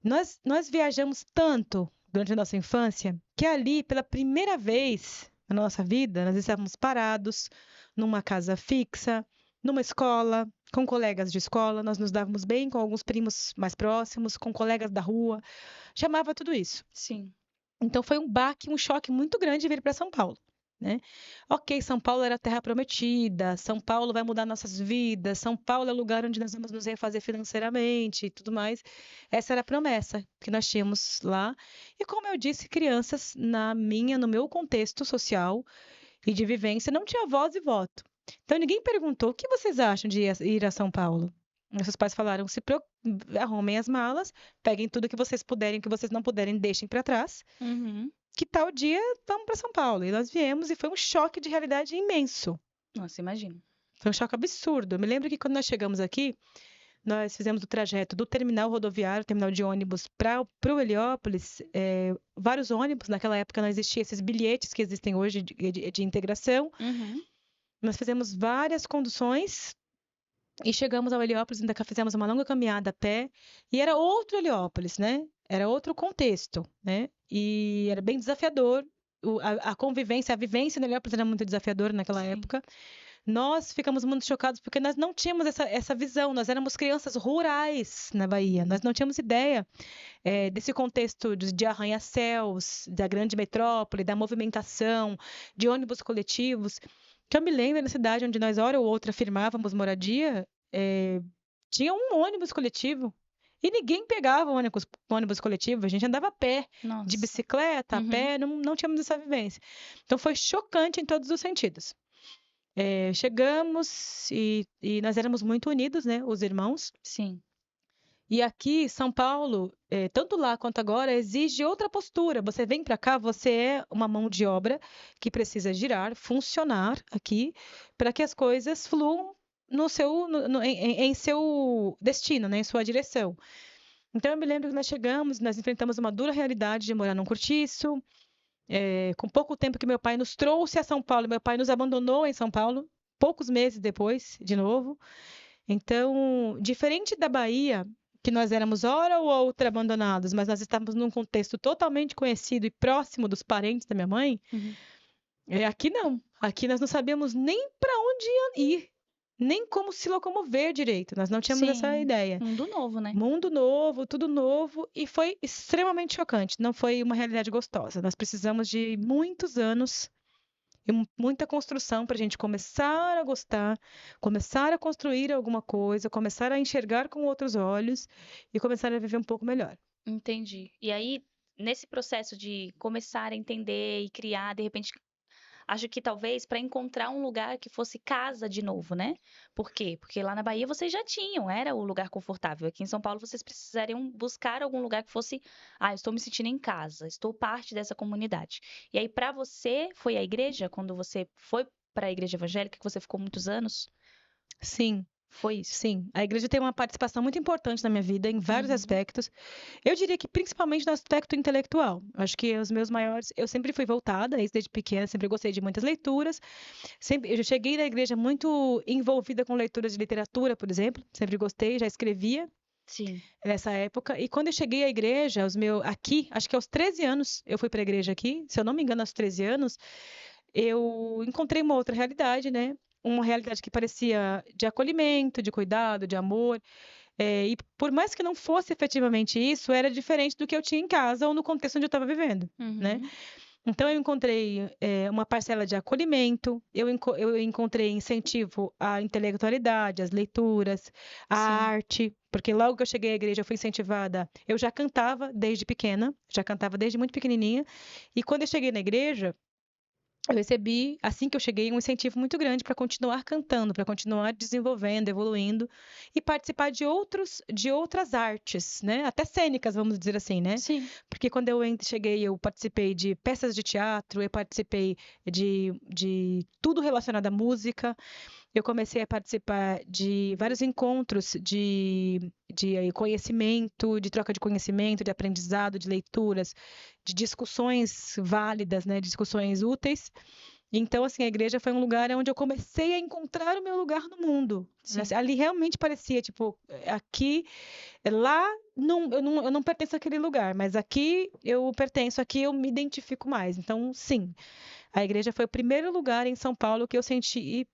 Nós viajamos tanto durante a nossa infância que ali, pela primeira vez na nossa vida, nós estávamos parados numa casa fixa, numa escola, com colegas de escola, nós nos dávamos bem com alguns primos mais próximos, com colegas da rua, chamava tudo isso. Sim. Então foi um baque, um choque muito grande vir para São Paulo, né? Ok, São Paulo era a terra prometida, São Paulo vai mudar nossas vidas, São Paulo é o lugar onde nós vamos nos refazer financeiramente e tudo mais. Essa era a promessa que nós tínhamos lá. E como eu disse, crianças no meu contexto social e de vivência, não tinha voz e voto. Então ninguém perguntou: o que vocês acham de ir a São Paulo? Meus pais falaram: arrumem as malas, peguem tudo que vocês puderem, que vocês não puderem, deixem para trás. Uhum. Que tal dia vamos para São Paulo? E nós viemos e foi um choque de realidade imenso. Nossa, imagino. Foi um choque absurdo. Eu me lembro que quando nós chegamos aqui, nós fizemos o trajeto do terminal rodoviário, terminal de ônibus, para o Heliópolis. Vários ônibus, naquela época não existiam esses bilhetes que existem hoje de integração. Uhum. Nós fizemos várias conduções e chegamos ao Heliópolis, ainda fizemos uma longa caminhada a pé. E era outro Heliópolis, né? Era outro contexto, né? E era bem desafiador. A convivência, a vivência no Heliópolis era muito desafiadora naquela Sim. época. Nós ficamos muito chocados porque nós não tínhamos essa visão. Nós éramos crianças rurais na Bahia. Nós não tínhamos ideia desse contexto de arranha-céus, da grande metrópole, da movimentação, de ônibus coletivos. Que eu me lembro na cidade onde nós, hora ou outra, firmávamos moradia, tinha um ônibus coletivo. E ninguém pegava o ônibus coletivo, a gente andava a pé, de Nossa. bicicleta, a Uhum. pé, não tínhamos essa vivência. Então foi chocante em todos os sentidos. Chegamos e nós éramos muito unidos, né, os irmãos. Sim. E aqui, São Paulo, tanto lá quanto agora, exige outra postura. Você vem para cá, você é uma mão de obra que precisa girar, funcionar aqui, para que as coisas fluam no seu, em seu destino, né, em sua direção. Então, eu me lembro que nós chegamos, nós enfrentamos uma dura realidade de morar num cortiço, com pouco tempo que meu pai nos trouxe a São Paulo, meu pai nos abandonou em São Paulo, poucos meses depois, de novo. Então, diferente da Bahia, que nós éramos hora ou outra abandonados, mas nós estávamos num contexto totalmente conhecido e próximo dos parentes da minha mãe, Uhum. aqui não. Aqui nós não sabíamos nem para onde ir, nem como se locomover direito. Nós não tínhamos essa Sim. ideia. Mundo novo, né? Mundo novo, tudo novo, e foi extremamente chocante. Não foi uma realidade gostosa. Nós precisamos de muitos anos e muita construção para a gente começar a gostar, começar a construir alguma coisa, começar a enxergar com outros olhos e começar a viver um pouco melhor. Entendi. E aí, nesse processo de começar a entender e criar, de repente, acho que talvez para encontrar um lugar que fosse casa de novo, né? Por quê? Porque lá na Bahia vocês já tinham, era o lugar confortável. Aqui em São Paulo vocês precisariam buscar algum lugar que fosse, ah, estou me sentindo em casa, estou parte dessa comunidade. E aí para você foi a igreja quando você foi para a igreja evangélica que você ficou muitos anos? Sim, Foi isso? sim. A igreja tem uma participação muito importante na minha vida, em vários Uhum. aspectos. Eu diria que principalmente no aspecto intelectual. Acho que os meus maiores. Eu sempre fui voltada, desde pequena, sempre gostei de muitas leituras. Eu já cheguei na igreja muito envolvida com leituras de literatura, por exemplo. Sempre gostei, já escrevia Sim. nessa época. E quando eu cheguei à igreja, aqui, acho que aos 13 anos, eu fui para a igreja aqui. Se eu não me engano, aos 13 anos, eu encontrei uma outra realidade, né? Uma realidade que parecia de acolhimento, de cuidado, de amor. E por mais que não fosse efetivamente isso, era diferente do que eu tinha em casa ou no contexto onde eu estava vivendo, né? Uhum. Então, eu encontrei uma parcela de acolhimento, eu encontrei incentivo à intelectualidade, às leituras, à Sim. arte, porque logo que eu cheguei à igreja, eu fui incentivada. Eu já cantava desde pequena, já cantava desde muito pequenininha, e quando eu cheguei na igreja, eu recebi, assim que eu cheguei, um incentivo muito grande para continuar cantando, para continuar desenvolvendo, evoluindo e participar de outras artes, né? Até cênicas, vamos dizer assim, né? Sim. Porque quando eu cheguei, eu participei de peças de teatro, eu participei de tudo relacionado à música. Eu comecei a participar de vários encontros de conhecimento, de troca de conhecimento, de aprendizado, de leituras, de discussões válidas, né? Discussões úteis. Então, assim, a igreja foi um lugar onde eu comecei a encontrar o meu lugar no mundo. Né? Sim. Ali realmente parecia, tipo, aqui, lá, eu não pertenço àquele lugar, mas aqui eu pertenço, aqui eu me identifico mais. Então, sim, a igreja foi o primeiro lugar em São Paulo que eu senti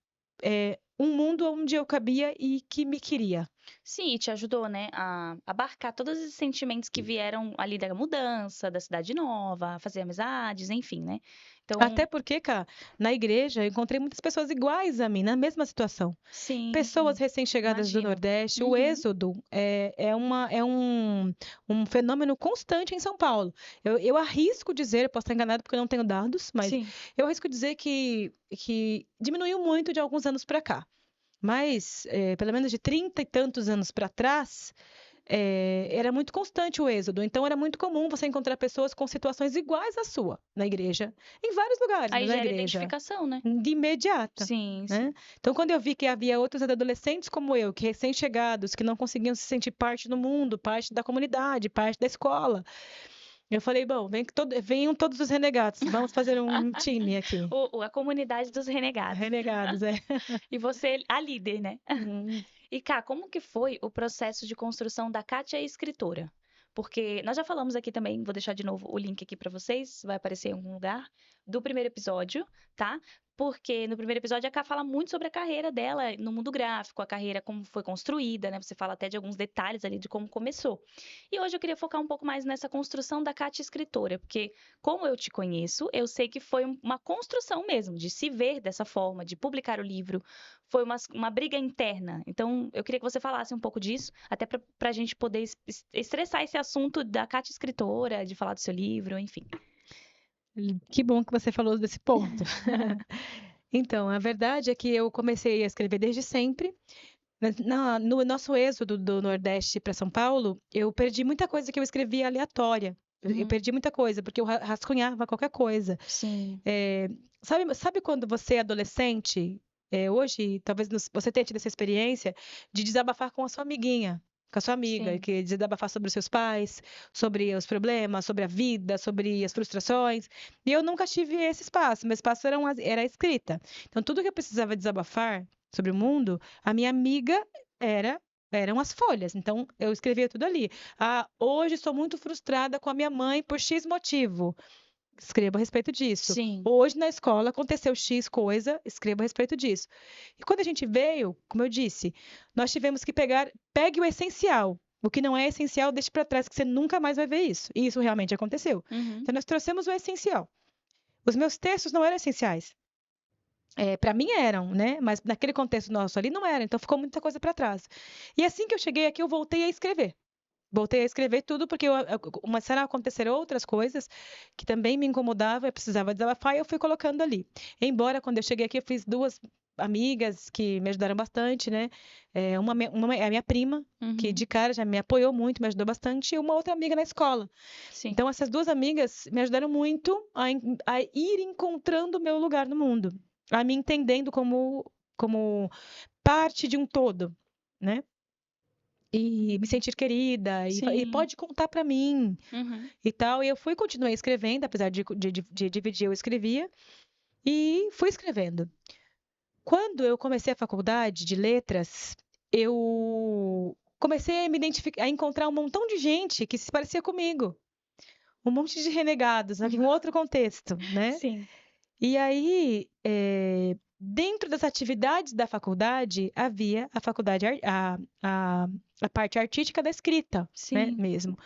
um mundo onde eu cabia e que me queria. Sim, e te ajudou, né, a abarcar todos esses sentimentos que vieram ali da mudança, da cidade nova, fazer amizades, enfim, né. Então Até porque, cara, na igreja eu encontrei muitas pessoas iguais a mim, na mesma situação. sim, Pessoas recém-chegadas do imagino. Nordeste, o Uhum. êxodo é um fenômeno constante em São Paulo. Eu arrisco dizer, eu posso estar enganado porque eu não tenho dados, mas Sim. eu arrisco dizer que diminuiu muito de alguns anos para cá. Mas, pelo menos de 30 e tantos anos para trás, era muito constante o êxodo. Então, era muito comum você encontrar pessoas com situações iguais à sua na igreja, em vários lugares, Aí mas na gera igreja, identificação, né. de imediata. Sim, sim. Né? Então, quando eu vi que havia outros adolescentes como eu, que recém-chegados, que não conseguiam se sentir parte do mundo, parte da comunidade, parte da escola, eu falei, bom, venham todos os renegados, vamos fazer um time aqui. A comunidade dos renegados. Renegados, é. E você a líder, né. Hum. E cá, como que foi o processo de construção da Kátia escritora? Porque nós já falamos aqui também, vou deixar de novo o link aqui para vocês, vai aparecer em algum lugar, do primeiro episódio, tá? Porque no primeiro episódio a Ká fala muito sobre a carreira dela no mundo gráfico, a carreira como foi construída, né? Você fala até de alguns detalhes ali de como começou. E hoje eu queria focar um pouco mais nessa construção da Kátia escritora, porque como eu te conheço, eu sei que foi uma construção mesmo, de se ver dessa forma, de publicar o livro, foi uma briga interna. Então, eu queria que você falasse um pouco disso, até para a gente poder estressar esse assunto da Kátia escritora, de falar do seu livro, enfim. Que bom que você falou desse ponto. Então, a verdade é que eu comecei a escrever desde sempre. No nosso êxodo do Nordeste para São Paulo, eu perdi muita coisa que eu escrevia aleatória. Eu Uhum. perdi muita coisa, porque eu rascunhava qualquer coisa. Sim. Sabe quando você é adolescente, hoje, talvez você tenha tido essa experiência de desabafar com a sua amiguinha, com a sua amiga, Sim. que desabafar sobre os seus pais, sobre os problemas, sobre a vida, sobre as frustrações. E eu nunca tive esse espaço. Meu espaço era a escrita. Então, tudo que eu precisava desabafar sobre o mundo, a minha amiga eram as folhas. Então, eu escrevia tudo ali. Ah, hoje estou muito frustrada com a minha mãe por X motivo. Escreva a respeito disso. Sim. Hoje na escola aconteceu X coisa, escreva a respeito disso. E quando a gente veio, como eu disse, nós tivemos que pegue o essencial. O que não é essencial, deixe para trás, que você nunca mais vai ver isso. E isso realmente aconteceu. Uhum. Então nós trouxemos o essencial. Os meus textos não eram essenciais. Para mim eram, né? Mas naquele contexto nosso ali não era. Então ficou muita coisa para trás. E assim que eu cheguei aqui, eu voltei a escrever. Voltei a escrever tudo porque começaram a acontecer outras coisas que também me incomodavam, eu precisava desabafar e eu fui colocando ali. Embora quando eu cheguei aqui eu fiz duas amigas que me ajudaram bastante, né? Uma é a minha prima, que Uhum. de cara já me apoiou muito, me ajudou bastante, e uma outra amiga na escola. Sim. Então essas duas amigas me ajudaram muito a ir encontrando o meu lugar no mundo, a me entendendo como parte de um todo, né? E me sentir querida, e Sim. pode contar para mim, Uhum. e tal. E eu continuei escrevendo, apesar de dividir, eu escrevia, e fui escrevendo. Quando eu comecei a faculdade de letras, eu comecei a me identificar, a encontrar um montão de gente que se parecia comigo. Um monte de renegados, né, em um outro contexto, né? Sim. E aí, dentro das atividades da faculdade, havia a faculdade, a parte artística da escrita, né, Sim. mesmo.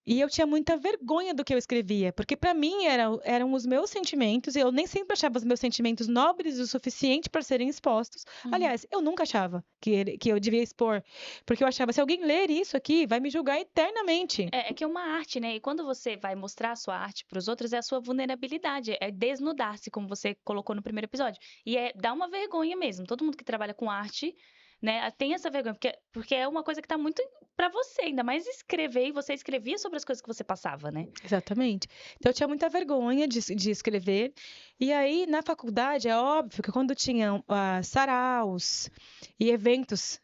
E eu tinha muita vergonha do que eu escrevia, porque para mim eram os meus sentimentos, e eu nem sempre achava os meus sentimentos nobres o suficiente para serem expostos. Aliás, eu nunca achava que eu devia expor, porque eu achava, se alguém ler isso aqui, vai me julgar eternamente. É que é uma arte, né? E quando você vai mostrar a sua arte para os outros, é a sua vulnerabilidade, é desnudar-se, como você colocou no primeiro episódio. E dá uma vergonha mesmo. Todo mundo que trabalha com arte, né, tem essa vergonha, porque é uma coisa que tá muito para você, ainda mais escrever, e você escrevia sobre as coisas que você passava, né? Exatamente. Então, eu tinha muita vergonha de escrever. E aí, na faculdade, é óbvio que quando tinham saraus e eventos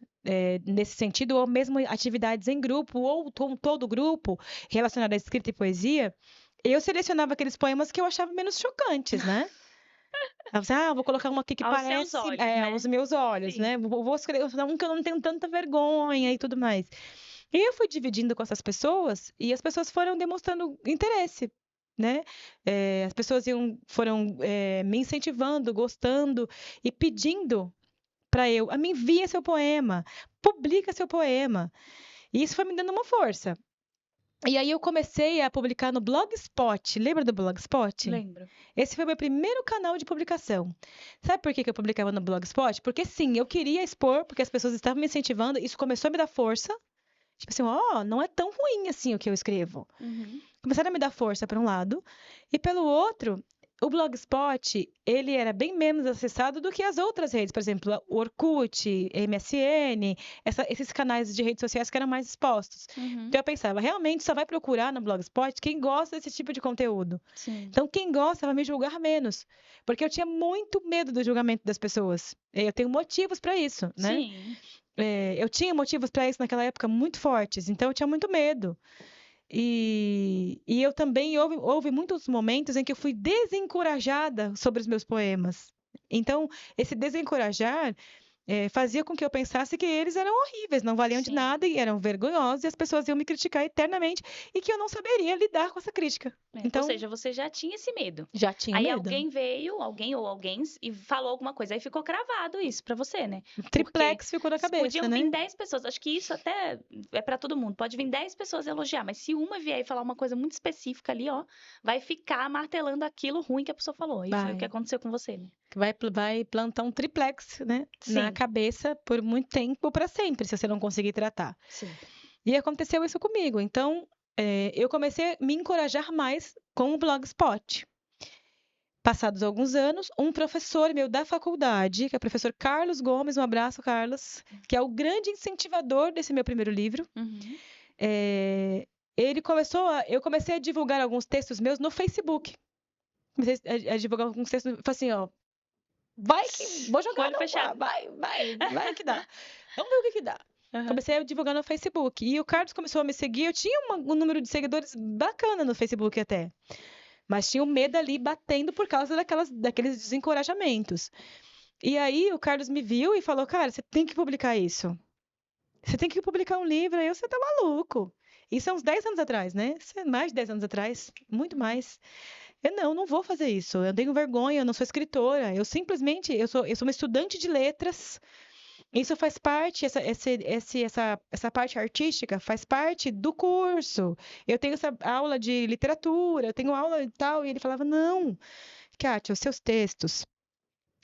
nesse sentido, ou mesmo atividades em grupo, ou com todo o grupo relacionado à escrita e poesia, eu selecionava aqueles poemas que eu achava menos chocantes, né? Eu falei, vou colocar um aqui que Aos seus parece olhos, né? aos meus olhos, Sim. né? Vou escrever um que eu não tenho tanta vergonha e tudo mais. E eu fui dividindo com essas pessoas e as pessoas foram demonstrando interesse, né? As pessoas foram me incentivando, gostando e pedindo para me envia seu poema, publica seu poema. E isso foi me dando uma força. E aí eu comecei a publicar no Blogspot. Lembra do Blogspot? Lembro. Esse foi o meu primeiro canal de publicação. Sabe por que eu publicava no Blogspot? Porque sim, eu queria expor, porque as pessoas estavam me incentivando, isso começou a me dar força. Tipo assim, não é tão ruim assim o que eu escrevo. Começaram a me dar força por um lado, e pelo outro, o Blogspot, ele era bem menos acessado do que as outras redes, por exemplo, o Orkut, MSN, esses canais de redes sociais que eram mais expostos. Então eu pensava, realmente só vai procurar no Blogspot quem gosta desse tipo de conteúdo. Sim. Então quem gosta vai me julgar menos, porque eu tinha muito medo do julgamento das pessoas. Eu tenho motivos para isso, né? Sim. Eu tinha motivos para isso naquela época muito fortes, então eu tinha muito medo. E eu também houve muitos momentos em que eu fui desencorajada sobre os meus poemas. Então, esse desencorajar fazia com que eu pensasse que eles eram horríveis, não valiam de Sim. nada e eram vergonhosos, e as pessoas iam me criticar eternamente e que eu não saberia lidar com essa crítica. Então, Ou seja, você já tinha esse medo. já tinha Aí medo. alguém veio, alguém ou alguém, e falou alguma coisa. Aí ficou cravado isso pra você, né? Triplex ficou na cabeça, Podiam né? vir 10 pessoas. Acho que isso até é pra todo mundo. Pode vir 10 pessoas elogiar, mas se uma vier e falar uma coisa muito específica ali, ó, vai ficar martelando aquilo ruim que a pessoa falou. E foi o que aconteceu com você, né? Vai plantar um triplex, né, na Sim. cabeça por muito tempo, para sempre, se você não conseguir tratar. Sim. E aconteceu isso comigo. Então, eu comecei a me encorajar mais com o Blogspot. Passados alguns anos, um professor meu da faculdade, que é o professor Carlos Gomes, um abraço, Carlos, que é o grande incentivador desse meu primeiro livro, eu comecei a divulgar alguns textos meus no Facebook. Comecei a divulgar alguns textos, falei assim, vou jogar Olho fechado. vai que dá. Vamos ver o que dá. Comecei a divulgar no Facebook. E o Carlos começou a me seguir. Eu tinha um número de seguidores bacana no Facebook até. Mas tinha o medo ali batendo por causa daqueles desencorajamentos. E aí o Carlos me viu e falou, cara, você tem que publicar isso. Você tem que publicar um livro. Aí você tá maluco. Isso é uns 10 anos atrás, né? Isso é mais de 10 anos atrás. Muito mais. Eu não vou fazer isso. Eu tenho vergonha, eu não sou escritora. Eu simplesmente, eu sou uma estudante de letras. Isso faz parte, essa parte artística faz parte do curso. Eu tenho essa aula de literatura, eu tenho aula e tal. E ele falava, não, Kátia, os seus textos,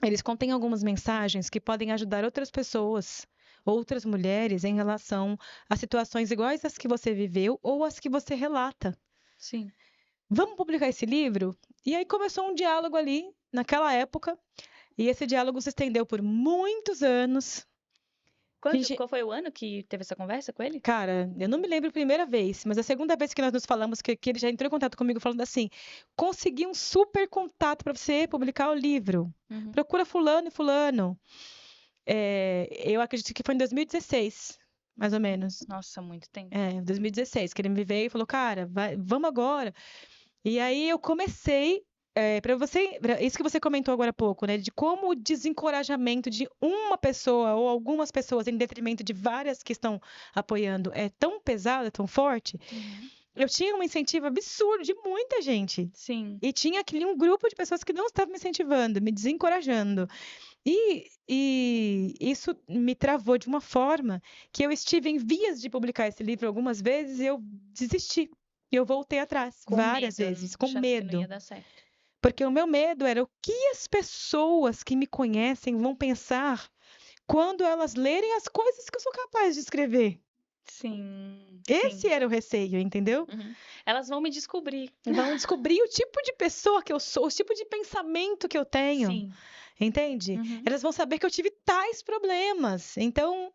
eles contêm algumas mensagens que podem ajudar outras pessoas, outras mulheres, em relação a situações iguais às que você viveu ou às que você relata. Sim. Vamos publicar esse livro? E aí começou um diálogo ali, naquela época, e esse diálogo se estendeu por muitos anos. Qual foi o ano que teve essa conversa com ele? Cara, eu não me lembro a primeira vez, mas a segunda vez que nós nos falamos, que ele já entrou em contato comigo falando assim, consegui um super contato para você publicar o livro. Procura fulano e fulano. Eu acredito que foi em 2016, mais ou menos. Nossa, muito tempo. 2016, que ele me veio e falou, cara, vamos agora. E aí eu comecei, isso que você comentou agora há pouco, né? De como o desencorajamento de uma pessoa ou algumas pessoas em detrimento de várias que estão apoiando é tão pesado, é tão forte. eu tinha um incentivo absurdo de muita gente. Sim. E tinha um grupo de pessoas que não estavam me incentivando, me desencorajando. E isso me travou de uma forma que eu estive em vias de publicar esse livro algumas vezes e eu desisti. E eu voltei atrás Com várias medo, vezes, com achando que não ia medo. dar certo. Porque o meu medo era o que as pessoas que me conhecem vão pensar quando elas lerem as coisas que eu sou capaz de escrever. Sim, Esse sim. era o receio, entendeu? Uhum. Elas vão me descobrir. Vão descobrir o tipo de pessoa que eu sou, o tipo de pensamento que eu tenho. Sim. Entende? Uhum. Elas vão saber que eu tive tais problemas. Então,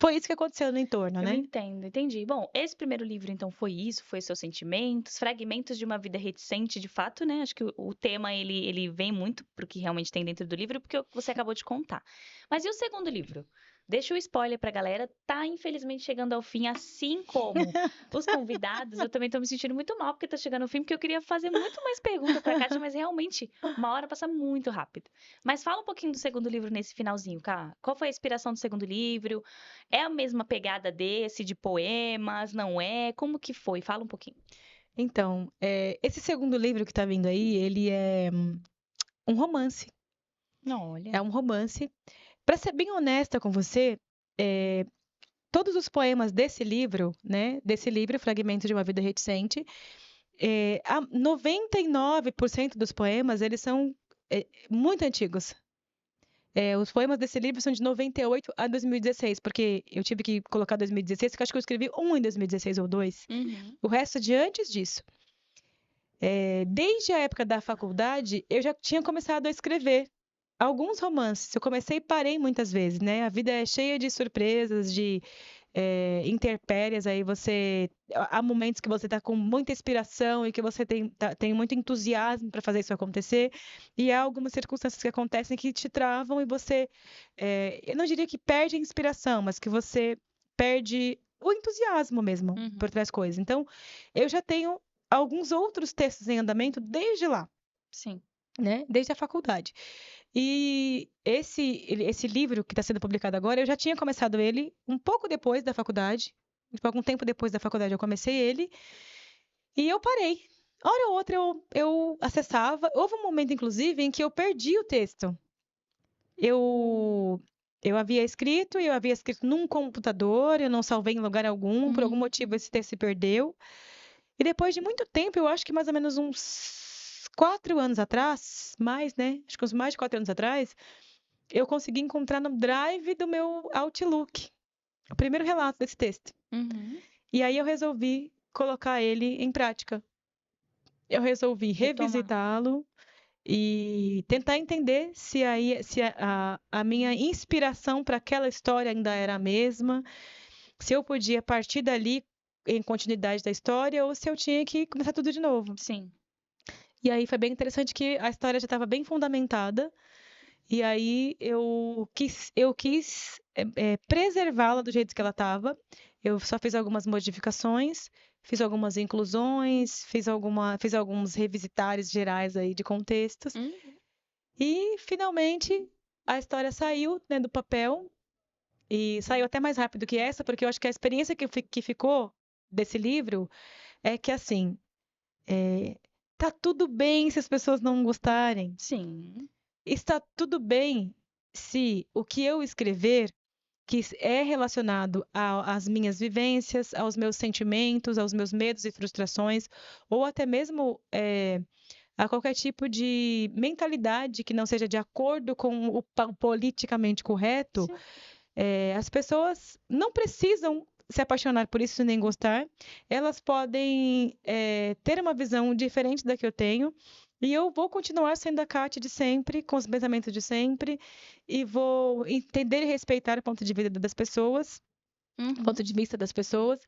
foi isso que aconteceu no entorno, Eu né? entendo, entendi. Bom, esse primeiro livro, então, foi isso, foi seus sentimentos, fragmentos de uma vida reticente, de fato, né? Acho que o tema, ele vem muito pro que realmente tem dentro do livro, porque você acabou de contar. Mas e o segundo livro? Deixa o spoiler pra galera, tá infelizmente chegando ao fim, assim como os convidados. Eu também tô me sentindo muito mal porque tá chegando ao fim, porque eu queria fazer muito mais perguntas pra Kátia, mas realmente, uma hora passa muito rápido. Mas fala um pouquinho do segundo livro nesse finalzinho, Ká. Qual foi a inspiração do segundo livro? É a mesma pegada desse, de poemas, não é? Como que foi? Fala um pouquinho. Então, esse segundo livro que tá vindo aí, ele é um romance. Olha. É um romance. Para ser bem honesta com você, todos os poemas desse livro, né? Desse livro, Fragmentos de uma Vida Reticente, 99% dos poemas, eles são muito antigos. Os poemas desse livro são de 98 a 2016, porque eu tive que colocar 2016, porque eu acho que eu escrevi um em 2016 ou dois. Uhum. O resto de antes disso. Desde a época da faculdade, eu já tinha começado a escrever alguns romances. Eu comecei e parei muitas vezes, né? A vida é cheia de surpresas, de intempéries. Aí há momentos que você está com muita inspiração e que você tem muito entusiasmo para fazer isso acontecer. E há algumas circunstâncias que acontecem que te travam e você, eu não diria que perde a inspiração, mas que você perde o entusiasmo mesmo por Uhum. trás das coisas. Então, eu já tenho alguns outros textos em andamento desde lá, Sim. né? Desde a faculdade. E esse livro que está sendo publicado agora, eu já tinha começado ele um pouco depois da faculdade. Tipo, algum tempo depois da faculdade eu comecei ele. E eu parei. Hora ou outra eu acessava. Houve um momento, inclusive, em que eu perdi o texto. Eu havia escrito e eu havia escrito num computador, eu não salvei em lugar algum, por algum motivo esse texto se perdeu. E depois de muito tempo, eu acho que mais ou menos uns 4 anos atrás, mais, né? Acho que uns mais de 4 anos atrás, eu consegui encontrar no drive do meu Outlook o primeiro relato desse texto. Uhum. E aí eu resolvi colocar ele em prática. Eu resolvi Retomar. revisitá-lo e tentar entender se a minha inspiração para aquela história ainda era a mesma, se eu podia partir dali em continuidade da história ou se eu tinha que começar tudo de novo. Sim. E aí foi bem interessante que a história já estava bem fundamentada. E aí eu quis preservá-la do jeito que ela estava. Eu só fiz algumas modificações, fiz algumas inclusões, fiz alguns revisitares gerais aí de contextos. Uhum. E finalmente a história saiu, né, do papel e saiu até mais rápido que essa, porque eu acho que a experiência que ficou desse livro é que assim, tá tudo bem se as pessoas não gostarem. Sim. Está tudo bem se o que eu escrever, que é relacionado às minhas vivências, aos meus sentimentos, aos meus medos e frustrações, ou até mesmo a qualquer tipo de mentalidade que não seja de acordo com o politicamente correto, Sim. as pessoas não precisam se apaixonar por isso nem gostar. Elas podem ter uma visão diferente da que eu tenho. E eu vou continuar sendo a Kátia de sempre, com os pensamentos de sempre, e vou entender e respeitar o ponto de vista das pessoas, o Uhum. ponto de vista das pessoas,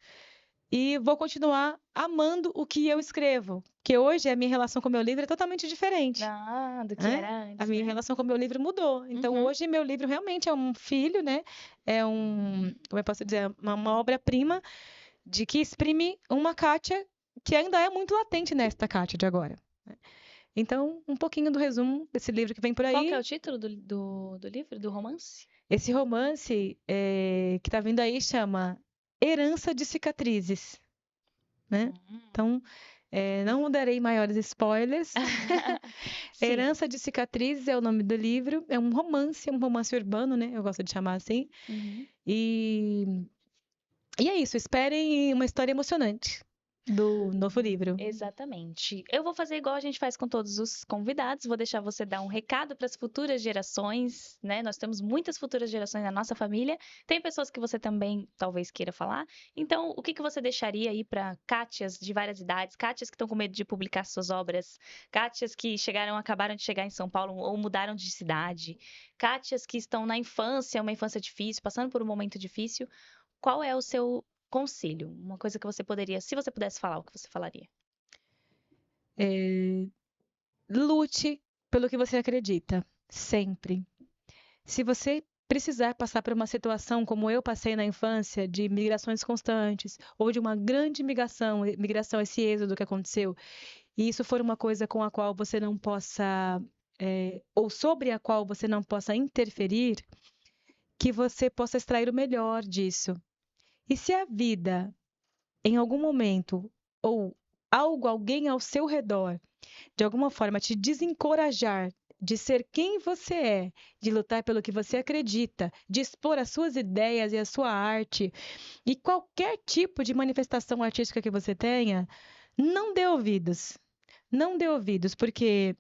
e vou continuar amando o que eu escrevo. Que hoje a minha relação com o meu livro é totalmente diferente. Ah, do que Né? era A antes, minha né? relação com o meu livro mudou. Então, Uhum. hoje, meu livro realmente é um filho, né? Como eu posso dizer, uma obra-prima de que exprime uma Kátia que ainda é muito latente nesta Kátia de agora. Né? Então, um pouquinho do resumo desse livro que vem por Qual que é aí. o título do livro, do romance? Esse romance que está vindo aí chama Herança de Cicatrizes. né? Então, não darei maiores spoilers. Sim. Herança de Cicatrizes é o nome do livro. É um romance urbano, né? Eu gosto de chamar assim. Uhum. E é isso. Esperem uma história emocionante do novo livro. Exatamente. Eu vou fazer igual a gente faz com todos os convidados, vou deixar você dar um recado para as futuras gerações, né? Nós temos muitas futuras gerações na nossa família, tem pessoas que você também talvez queira falar. Então, o que que você deixaria aí para Kátias de várias idades, Kátias que estão com medo de publicar suas obras, Kátias que acabaram de chegar em São Paulo ou mudaram de cidade, Kátias que estão na infância, uma infância difícil, passando por um momento difícil? Qual é o seu conselho? Uma coisa que você poderia, se você pudesse falar, o que você falaria? Lute pelo que você acredita, sempre. Se você precisar passar por uma situação como eu passei na infância, de migrações constantes, ou de uma grande migração, esse êxodo que aconteceu, e isso for uma coisa com a qual você não possa, ou sobre a qual você não possa interferir, que você possa extrair o melhor disso. E se a vida, em algum momento, ou alguém ao seu redor, de alguma forma te desencorajar de ser quem você é, de lutar pelo que você acredita, de expor as suas ideias e a sua arte, e qualquer tipo de manifestação artística que você tenha, não dê ouvidos. Não dê ouvidos, porque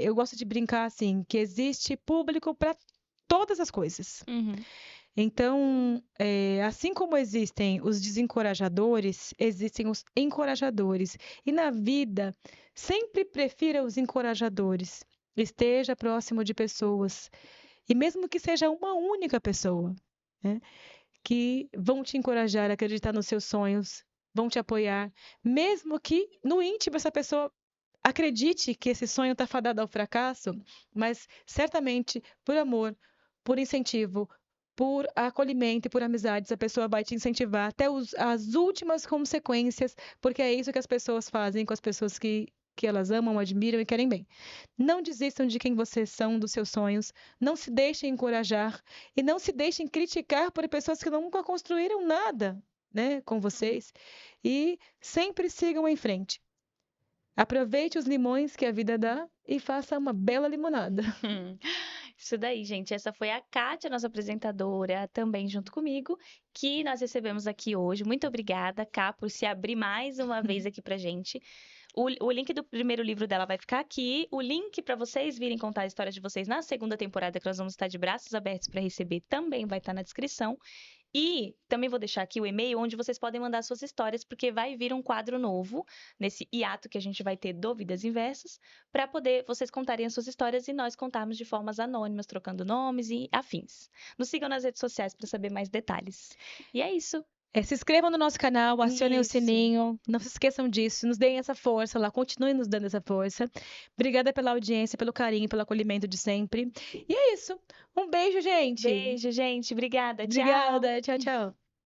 eu gosto de brincar assim, que existe público para todas as coisas. Uhum. Então, assim como existem os desencorajadores, existem os encorajadores. E na vida, sempre prefira os encorajadores. Esteja próximo de pessoas. E mesmo que seja uma única pessoa, né, que vão te encorajar a acreditar nos seus sonhos, vão te apoiar. Mesmo que no íntimo essa pessoa acredite que esse sonho está fadado ao fracasso, mas certamente por amor, por incentivo, por acolhimento e por amizades, a pessoa vai te incentivar até as últimas consequências, porque é isso que as pessoas fazem com as pessoas que elas amam, admiram e querem bem. Não desistam de quem vocês são, dos seus sonhos, não se deixem encorajar e não se deixem criticar por pessoas que nunca construíram nada, né, com vocês, e sempre sigam em frente. Aproveite os limões que a vida dá e faça uma bela limonada. Isso daí, gente. Essa foi a Kátia, nossa apresentadora, também junto comigo, que nós recebemos aqui hoje. Muito obrigada, Ká, por se abrir mais uma vez aqui pra gente. O link do primeiro livro dela vai ficar aqui. O link para vocês virem contar a história de vocês na segunda temporada, que nós vamos estar de braços abertos para receber, também vai estar na descrição. E também vou deixar aqui o e-mail onde vocês podem mandar suas histórias, porque vai vir um quadro novo nesse hiato que a gente vai ter do Vidas Inversas, para poder vocês contarem as suas histórias e nós contarmos de formas anônimas, trocando nomes e afins. Nos sigam nas redes sociais para saber mais detalhes. E é isso. Se inscrevam no nosso canal, acionem o Isso. sininho, não se esqueçam disso, nos deem essa força lá, continuem nos dando essa força. Obrigada pela audiência, pelo carinho, pelo acolhimento de sempre. E é isso. Um beijo, gente. Beijo, gente. Obrigada. Tchau. Obrigada. Tchau, tchau.